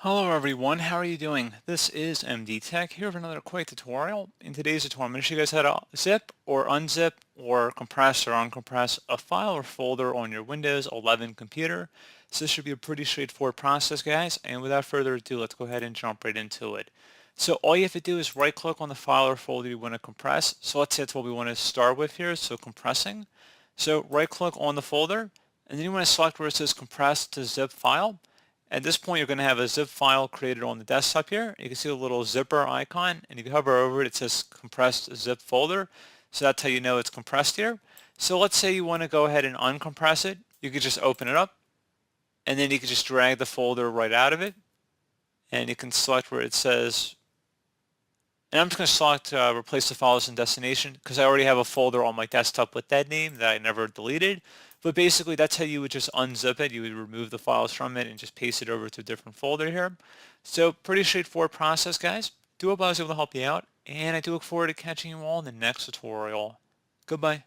Hello everyone, how are you doing? This is MD Tech here with another quick tutorial. In today's tutorial, I'm going to show you guys how to zip or unzip or compress or uncompress a file or folder on your Windows 11 computer. So this should be a pretty straightforward process, guys, and without further ado, let's go ahead and jump right into it. So all you have to do is right click on the file or folder you want to compress. So let's say that's what we want to start with here, so compressing. So right click on the folder, and then you want to select where it says compress to zip file. At this point, you're going to have a zip file created on the desktop here. You can see a little zipper icon, and if you hover over it, it says compressed zip folder. So that's how you know it's compressed here. So let's say you want to go ahead and uncompress it. You could just open it up, and then you can just drag the folder right out of it. And you can select where it says, and I'm just going to select replace the files in destination because I already have a folder on my desktop with that name that I never deleted. But basically that's how you would just unzip it. You would remove the files from it and just paste it over to a different folder here. So pretty straightforward process, guys. Do hope I was able to help you out, and I do look forward to catching you all in the next tutorial. Goodbye.